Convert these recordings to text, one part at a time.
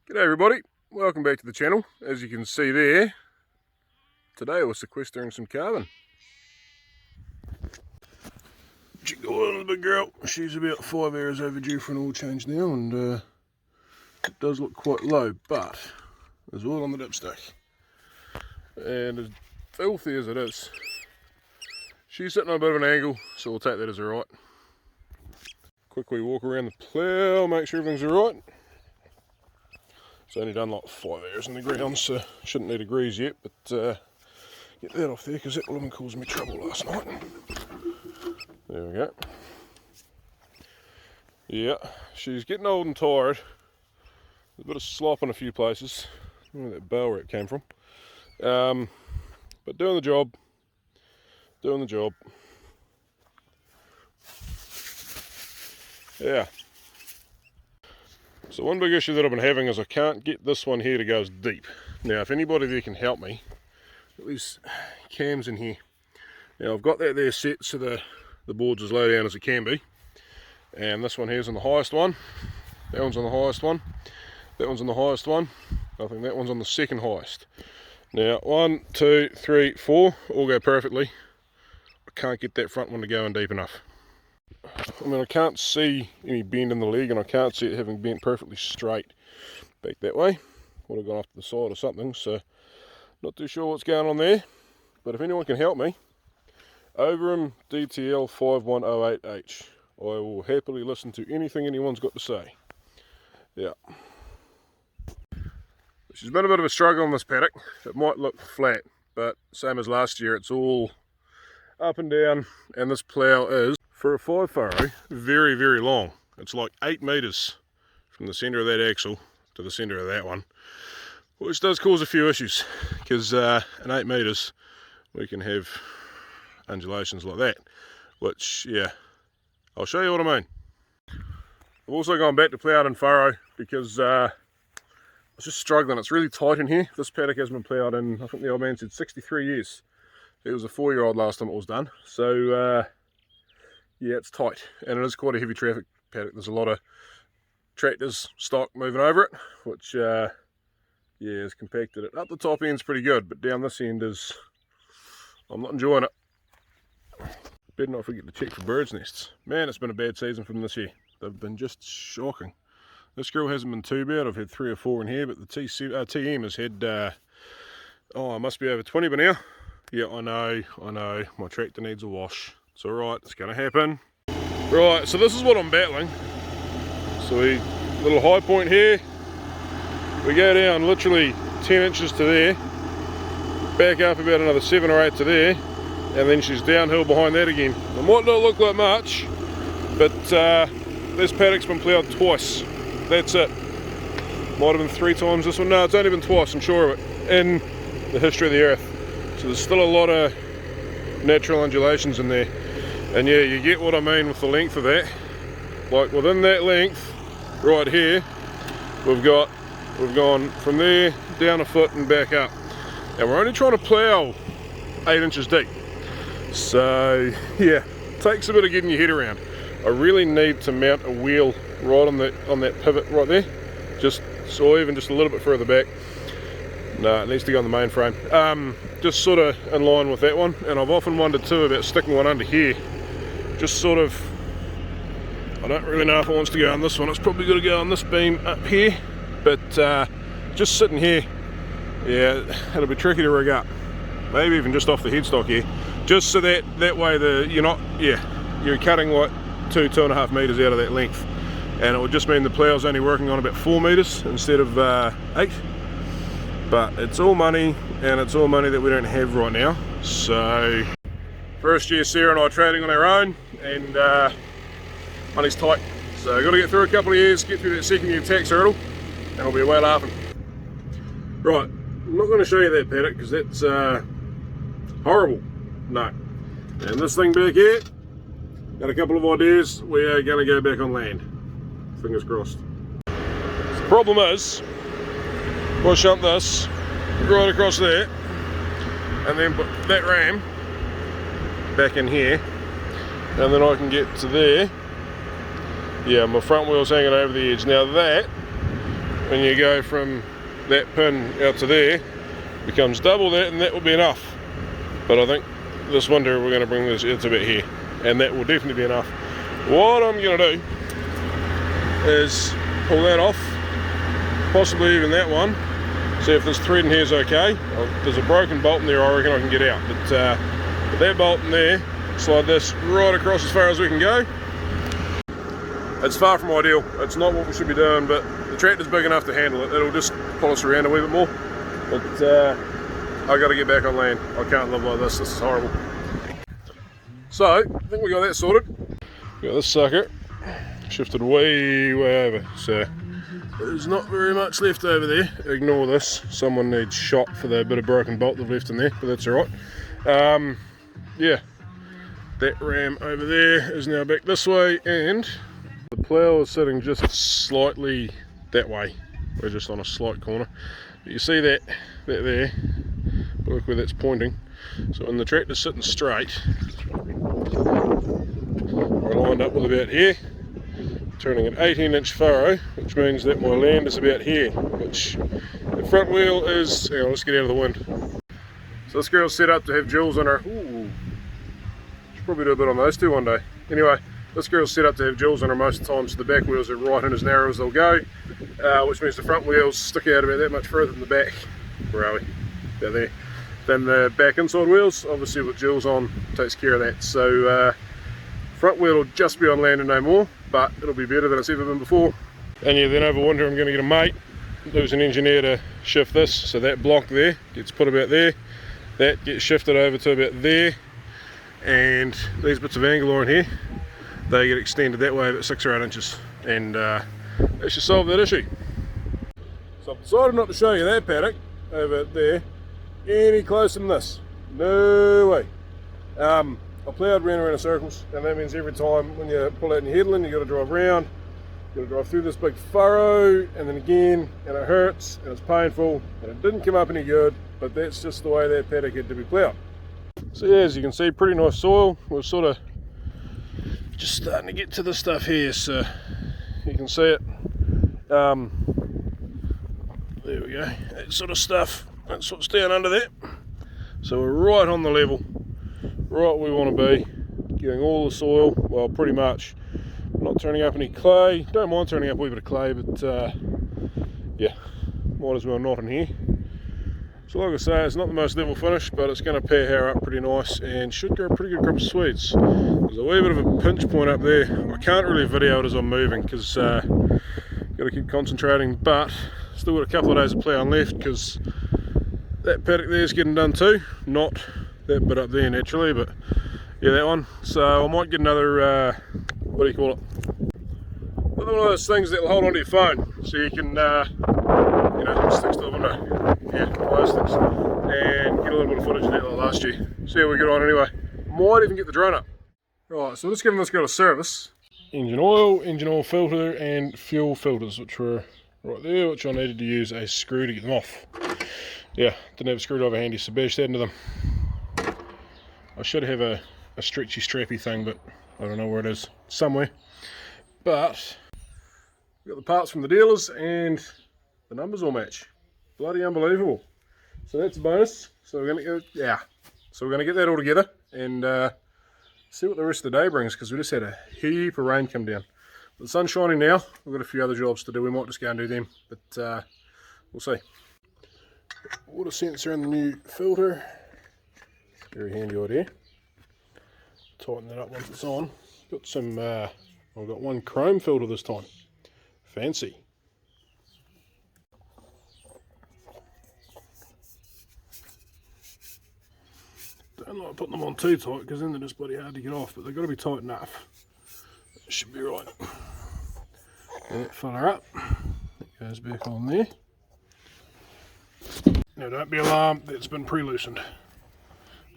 G'day everybody, welcome back to the channel. As you can see there, today we're sequestering some carbon. Check the oil on the big girl. She's about 5 hours overdue for an oil change now, and it does look quite low, but there's oil on the dipstick. And as filthy as it is, she's sitting on a bit of an angle, so we'll take that as alright. Quickly walk around the plough, make sure everything's alright. It's only done like 5 hours in the ground, so shouldn't need a grease yet, but get that off there because that woman caused me trouble last night. There we go. Yeah, she's getting old and tired. There's a bit of slop in a few places. I don't know where that bale wrap came from. But doing the job. Doing the job. Yeah. So one big issue that I've been having is I can't get this one here to go as deep. Now if anybody there can help me, at least cams in here. Now I've got that there set so the board's as low down as it can be. And this one here's on the highest one. That one's on the highest one. That one's on the highest one. I think that one's on the second highest. Now 1, 2, 3, 4 all go perfectly. I can't get that front one to go in deep enough. I mean, I can't see any bend in the leg, and I can't see it having bent perfectly straight back that way. Would have gone off to the side or something, so not too sure what's going on there. But if anyone can help me, Overham DTL 5108H. I will happily listen to anything anyone's got to say. Yeah. She's been a bit of a struggle on this paddock. It might look flat, but same as last year, it's all up and down, and this plough is, for a 5 furrow, very, very long. It's like 8 metres from the centre of that axle to the centre of that one, which does cause a few issues, because in 8 metres we can have undulations like that, which, yeah, I'll show you what I mean. I've also gone back to ploughed and furrow because I was just struggling. It's really tight in here. This paddock has been ploughed in, I think the old man said 63 years. It was a 4-year-old last time it was done, so yeah, it's tight, and it is quite a heavy traffic paddock. There's a lot of tractors, stock moving over it, which yeah, has compacted it. Up the top end's pretty good, but down this end is, I'm not enjoying it. Better not forget to check for birds' nests. Man, it's been a bad season for them this year. They've been just shocking. This grill hasn't been too bad. I've had 3 or 4 in here, but the TM has had, oh, it must be over 20 by now. Yeah, I know, my tractor needs a wash. It's alright, it's going to happen. Right, so this is what I'm battling. So we, little high point here. We go down literally 10 inches to there. Back up about another 7 or 8 to there. And then she's downhill behind that again. It might not look like much, but this paddock's been ploughed twice. That's it. Might have been 3 times this one. No, it's only been twice, I'm sure of it, in the history of the earth. So there's still a lot of natural undulations in there. And yeah, you get what I mean with the length of that. Like within that length, right here, we've gone from there down a foot and back up. And we're only trying to plough 8 inches deep. So yeah, takes a bit of getting your head around. I really need to mount a wheel right on that pivot right there. Or even just a little bit further back. No, it needs to go on the main frame. Just sort of in line with that one. And I've often wondered too about sticking one under here. Just sort of, I don't really know if it wants to go on this one. It's probably going to go on this beam up here. But just sitting here, yeah, it'll be tricky to rig up. Maybe even just off the headstock here. Just so that way you're cutting like 2.5 metres out of that length. And it would just mean the plough's only working on about 4 metres instead of 8. But it's all money, and it's all money that we don't have right now. So first year Sarah and I are trading on our own, and money's tight. So I've got to get through a couple of years, get through that second year tax hurdle, and I'll be away laughing. Right, I'm not going to show you that paddock because that's horrible. No. And this thing back here, got a couple of ideas. We are going to go back on land. Fingers crossed. The problem is, we'll shunt this right across there, and then put that ram back in here, and then I can get to there. Yeah, my front wheel's hanging over the edge. Now that when you go from that pin out to there, becomes double that, and that will be enough. But I think this winter we're going to bring this out to about here, and that will definitely be enough. What I'm going to do is pull that off, possibly even that one, see if this thread in here is okay. There's a broken bolt in there, I reckon I can get out, but with that bolt in there, slide this right across as far as we can go. It's far from ideal, it's not what we should be doing, but the tractor's big enough to handle it. It'll just pull us around a wee bit more, but I've got to get back on land. I can't live like this is horrible. So, I think we got that sorted. Got this sucker shifted way over, so there's not very much left over there. Ignore this, someone needs shot for the bit of broken bolt they've left in there, but that's alright. Yeah, that ram over there is now back this way, and the plough is sitting just slightly that way. We're just on a slight corner. But you see that there, look where that's pointing. So when the tractor's sitting straight, we're lined up with about here, turning an 18-inch furrow, which means that my land is about here, which the front wheel is, hang on, let's get out of the wind. So this girl's set up to have jewels on her. Ooh, should probably do a bit on those two one day. Anyway, this girl's set up to have jewels on her most of the time, so the back wheels are right in as narrow as they'll go, which means the front wheels stick out about that much further than the back. Where are we? About there. Then the back inside wheels, obviously with jewels on, takes care of that. So front wheel will just be on land and no more, but it'll be better than it's ever been before. And yeah, then over winter I'm going to get a mate who's an engineer to shift this, so that block there gets put about there, that gets shifted over to about there, and these bits of angle on here, they get extended that way about 6 or 8 inches, and that should solve that issue. So I've decided not to show you that paddock over there any closer than this. No way. I ploughed round and circles, and that means every time when you pull out in your headland, you've got to drive round, you've got to drive through this big furrow, and then again, and it hurts, and it's painful, and it didn't come up any good, but that's just the way that paddock had to be ploughed. So yeah, as you can see, pretty nice soil. We're sort of just starting to get to this stuff here, so you can see it. There we go, that sort of stuff, that's what's down under there. So we're right on the level, right where we want to be, getting all the soil, well pretty much, not turning up any clay. Don't mind turning up a wee bit of clay, but yeah, might as well not in here. So like I say, it's not the most level finish, but it's going to pair her up pretty nice and should grow a pretty good crop of swedes. There's a wee bit of a pinch point up there. I can't really video it as I'm moving because got to keep concentrating, but still got a couple of days of ploughing left because that paddock there is getting done too. Not that bit up there naturally, but yeah, that one. So I might get another, what do you call it? Another one of those things that will hold onto your phone so you can, you know, stick to the window. Yeah, those things. And get a little bit of footage of that like last year. See how we get on anyway. Might even get the drone up. Right, so we're just giving this girl a service. Engine oil filter, and fuel filters, which were right there, which I needed to use a screw to get them off. Yeah, didn't have a screwdriver handy, so bashed that into them. I should have a stretchy strappy thing, but I don't know where it is. Somewhere. But we got the parts from the dealers and the numbers all match. Bloody unbelievable. So that's a bonus. So we're gonna get, yeah. So we're gonna get that all together and see what the rest of the day brings, because we just had a heap of rain come down. But the sun's shining now. We've got a few other jobs to do. We might just go and do them, but we'll see. Water sensor in the new filter. Very handy idea. Tighten that up once it's on. Got some, I've got one chrome filter this time. Fancy. Don't like putting them on too tight because then they're just bloody hard to get off, but they've got to be tight enough. That should be right. And that filler up. That goes back on there. Now don't be alarmed, that's been pre-loosened.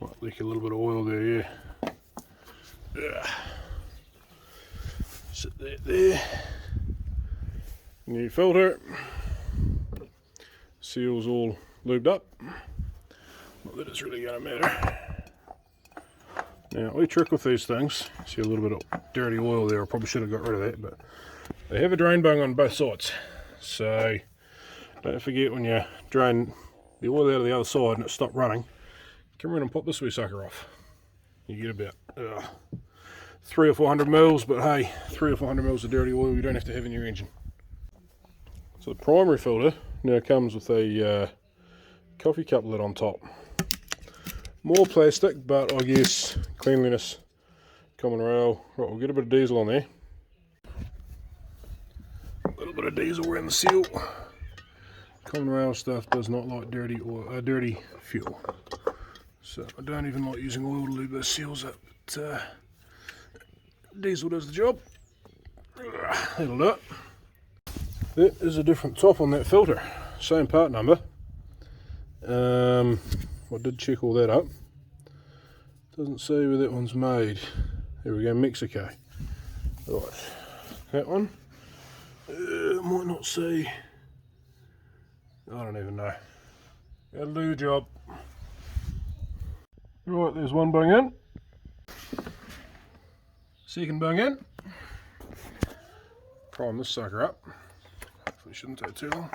Might leak a little bit of oil there, yeah. Sit that there. New filter. Seal's all lubed up. Not that it's really going to matter. Now, we trick with these things. See a little bit of dirty oil there. I probably should have got rid of that, but they have a drain bung on both sides. So Don't forget, when you drain the oil out of the other side and it stopped running, come around and pop this wee sucker off. You get about 300 or 400 mils, but hey, 300 or 400 mils of dirty oil you don't have to have in your engine. So the primary filter now comes with a coffee cup lid on top. More plastic, but I guess cleanliness, common rail. Right, we'll get a bit of diesel on there. A little bit of diesel around the seal. Common rail stuff does not like dirty fuel. So I don't even like using oil to lube those seals up, but diesel does the job. That'll do it. That is a different top on that filter. Same part number. I did check all that up. Doesn't say where that one's made. There we go, Mexico. Right, that one. Might not say. I don't even know. That'll do the job. Right, there's one bung in. Second bung in. Prime this sucker up. Hopefully it shouldn't take too long.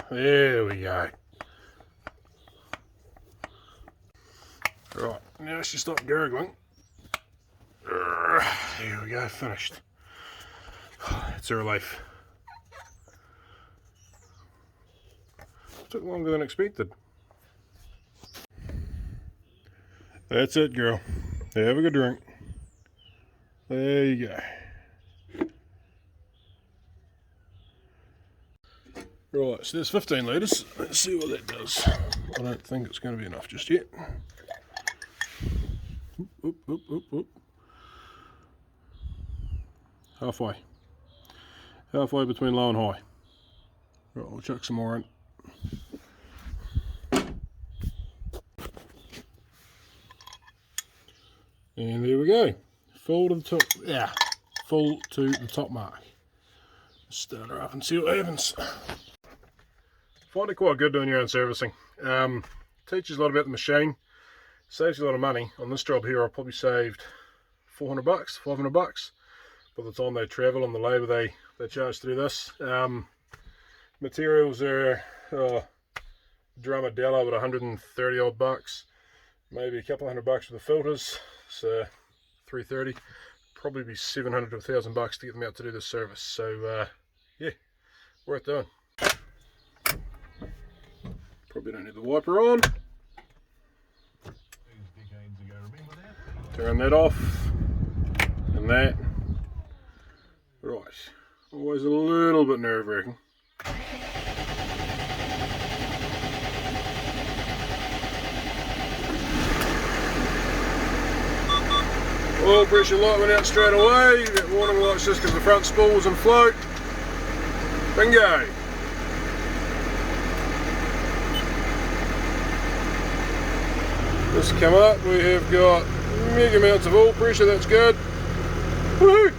There we go. Right, now she stopped gurgling. There we go, finished. It's a relief. Took longer than expected. That's it, girl. Have a good drink. There you go. Right, so there's 15 litres. Let's see what that does. I don't think it's going to be enough just yet. Oop, oop, oop, oop. Halfway. Halfway between low and high. Right, we'll chuck some more in. And there we go. Full to the top. Yeah, full to the top mark. Start her up and see what happens. Find it quite good doing your own servicing. Teaches a lot about the machine, saves you a lot of money. On this job here I probably saved $400, $500 by the time they travel and the labour they charge through this. Materials are drum of Dello at 130 odd bucks, maybe a couple $100 for the filters, so 330, probably be 700 to 1,000 bucks to get them out to do this service. So yeah, worth doing. Probably don't need the wiper on. Turn that off, and that. Right, always a little bit nerve-wracking. Oil pressure light went out straight away. That warning light's just because the front spool was in float. Bingo! Just come up, we have got mega amounts of oil pressure, that's good. Woohoo!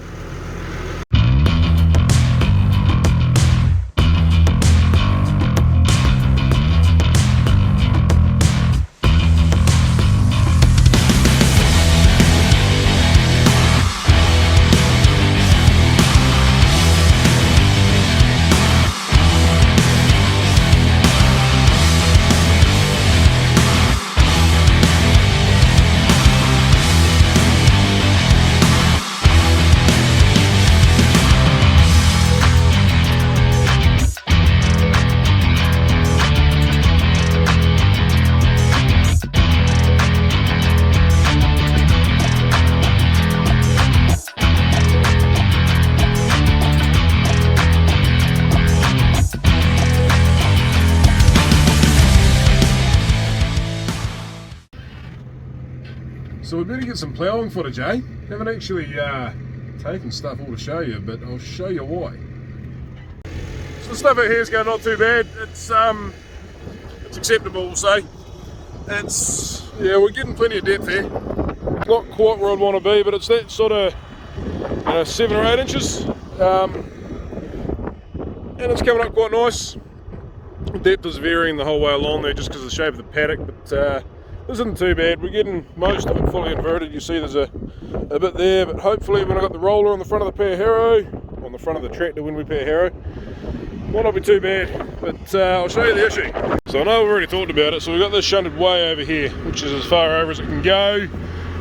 So we better get some ploughing footage, eh? Haven't actually taken stuff all to show you, but I'll show you why. So the stuff out here is going not too bad. It's acceptable, we'll say. Yeah, we're getting plenty of depth here. Not quite where I'd want to be, but it's that sort of 7 or 8 inches, and it's coming up quite nice. The depth is varying the whole way along there just because of the shape of the paddock, but This isn't too bad. We're getting most of it fully inverted. You see there's a bit there, but hopefully when I've got the roller on the front of the pair harrow, on the front of the tractor when we pair harrow, might not be too bad. But I'll show you the issue. So I know we've already talked about it. So we've got this shunted way over here, which is as far over as it can go.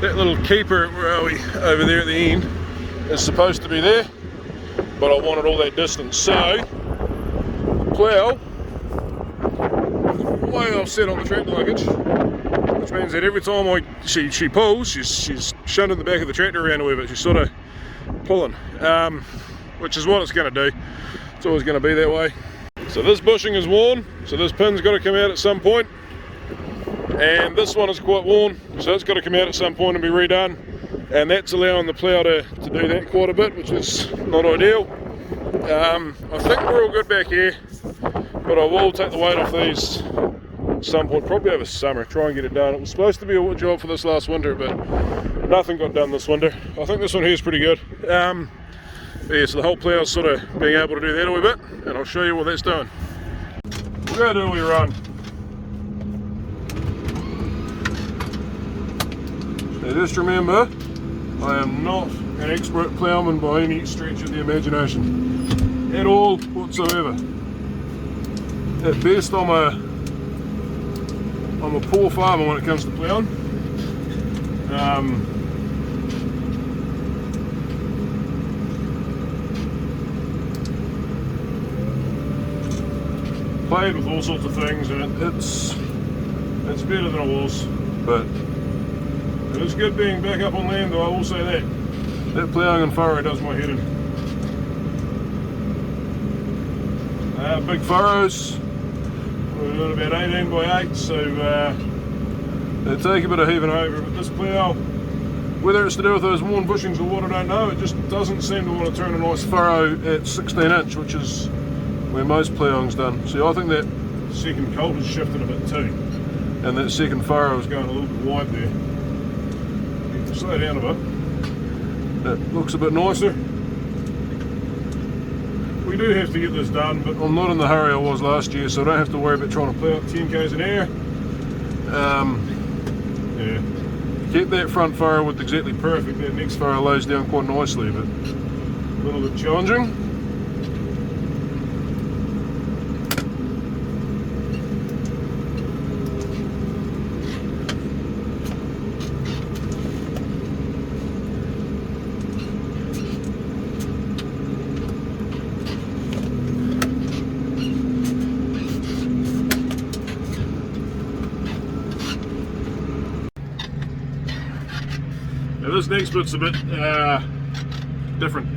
That little keeper, where are we? Over there at the end, is supposed to be there, but I wanted all that distance. So the plough is way offset on the tractor luggage, which means that every time she pulls, she's shunting the back of the tractor around a wee bit. She's sort of pulling, which is what it's going to do. It's always going to be that way. So this bushing is worn, so this pin's got to come out at some point, and this one is quite worn, so it's got to come out at some point and be redone, and that's allowing the plough to do that quite a bit, which is not ideal. I think we're all good back here, but I will take the weight off these at some point, probably over summer, try and get it done. It was supposed to be a job for this last winter, but nothing got done this winter. I think this one here is pretty good. Yeah, so the whole plough is sort of being able to do that a wee bit, and I'll show you what that's doing. We're going to do a wee run. So just remember, I am not an expert ploughman by any stretch of the imagination, at all whatsoever. At best, I'm a poor farmer when it comes to ploughing. Played with all sorts of things, and it's better than it was, but it is good being back up on land, though, I will say that. That ploughing and furrow does my head in. Big furrows, we're doing about 18 by 8, so they take a bit of heaving over, but this plough, whether it's to do with those worn bushings or what, I don't know, it just doesn't seem to want to turn a nice furrow at 16 inch, which is where most ploughing's done. See, I think that second colt has shifted a bit too, and that second furrow is going a little bit wide there. You can slow down a bit. That looks a bit nicer. We do have to get this done, but I'm not in the hurry I was last year, so I don't have to worry about trying to plough at 10 k's an hour. Yeah, keep that front furrow with exactly perfect. That next furrow lays down quite nicely, but a little bit challenging. Now this next bit's a bit different.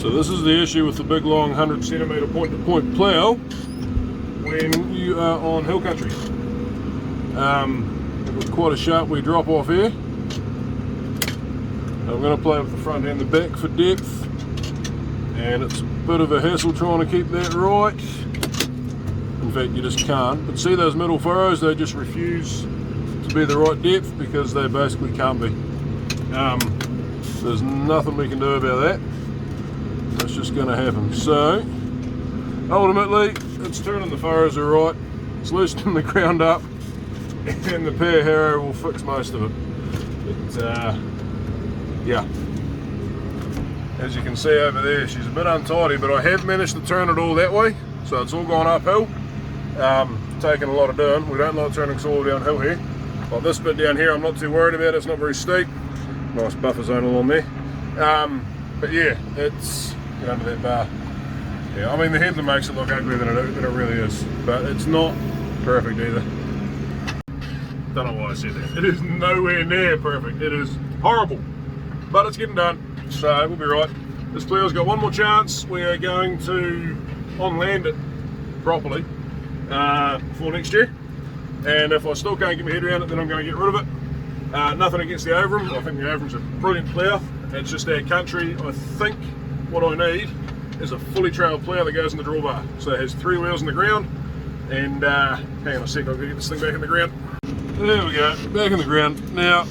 So this is the issue with the big long 100 centimetre point-to-point plough when you are on hill country. It was quite a sharp wee drop off here. I'm going to play with the front and the back for depth, and it's a bit of a hassle trying to keep that right. In fact, you just can't. But see those middle furrows, they just refuse to be the right depth because they basically can't be. There's nothing we can do about that. That's just going to happen. So ultimately, it's turning the furrows are right, it's loosening the ground up, and the pair harrow will fix most of it. But yeah, as you can see over there, she's a bit untidy, but I have managed to turn it all that way, so it's all gone uphill. Taking a lot of doing. We don't like turning soil downhill here. Like this bit down here, I'm not too worried about it. It's not very steep. Nice buffer zone along there. But yeah, it's get under that bar. Yeah, I mean the headland makes it look uglier than it really is, but it's not perfect either. Don't know why I said that. It is nowhere near perfect. It is horrible, but it's getting done, so we'll be right. This plough's got one more chance. We are going to on land it properly before next year, and if I still can't get my head around it, then I'm going to get rid of it. Nothing against the Overham. I think the Overham's a brilliant plough. It's just our country. I think what I need is a fully trailed plough that goes in the drawbar. So it has 3 wheels in the ground, and hang on a sec, I'll get this thing back in the ground. There we go, back in the ground. Now,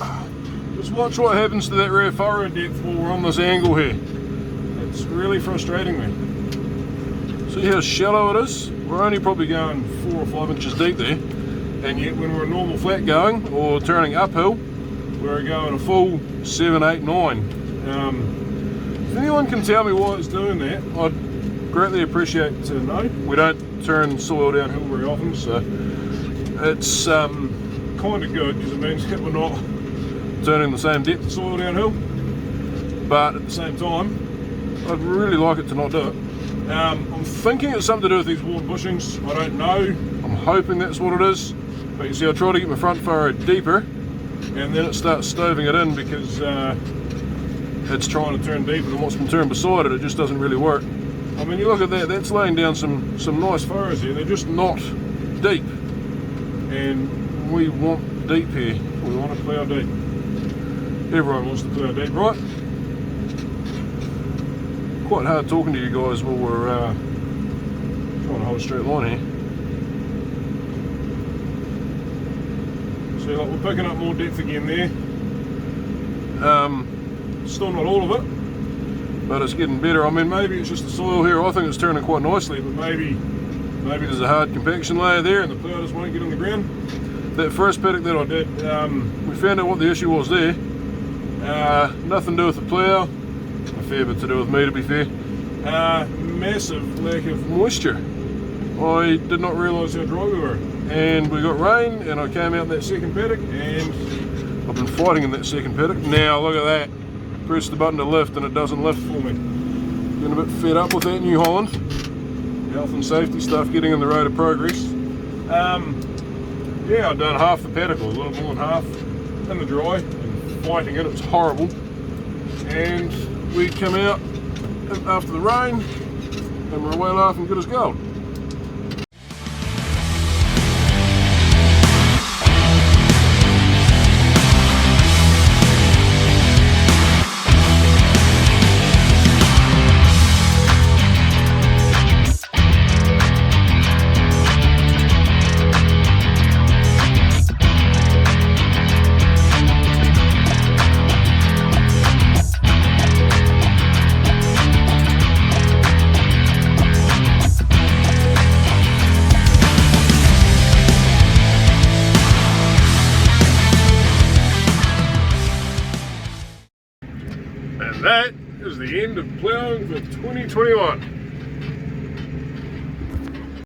just watch what happens to that rear furrow depth while we're on this angle here. It's really frustrating me. See how shallow it is? We're only probably going 4 or 5 inches deep there, and yet when we're normal flat going, or turning uphill, we're going a full 7, 8, 9. If anyone can tell me why it's doing that, I'd greatly appreciate to know. We don't turn soil downhill very often, so it's kind of good because it means that we're not turning the same depth of soil downhill, but at the same time I'd really like it to not do it. I'm thinking it's something to do with these worn bushings. I don't know, I'm hoping that's what it is, but you see I try to get my front furrow deeper and then it starts stoving it in because it's trying to turn deeper than what's been turned beside it. It just doesn't really work. I mean, you look at that, that's laying down some nice furrows here. They're just not deep, and we want deep here. We want to plough deep. Everyone wants to plough deep, right? Quite hard talking to you guys while we're trying to hold a straight line here. See, like, we're picking up more depth again there. Still not all of it, but it's getting better. I mean, maybe it's just the soil here. I think it's turning quite nicely, but maybe there's a hard compaction layer there and the plough just won't get on the ground. That first paddock that I did, we found out what the issue was there. Nothing to do with the plough, a fair bit to do with me, to be fair. Massive lack of moisture. I did not realise how dry we were, and we got rain, and I came out that second paddock, and I've been fighting in that second paddock. Now look at that. Press the button to lift and it doesn't lift for me. Getting a bit fed up with that, New Holland. Health and safety stuff getting in the road of progress. Yeah, I've done half the paddock, or a little more than half, in the dry, and fighting it. It was horrible. And we come out after the rain, and we're away laughing good as gold. And that is the end of ploughing for 2021.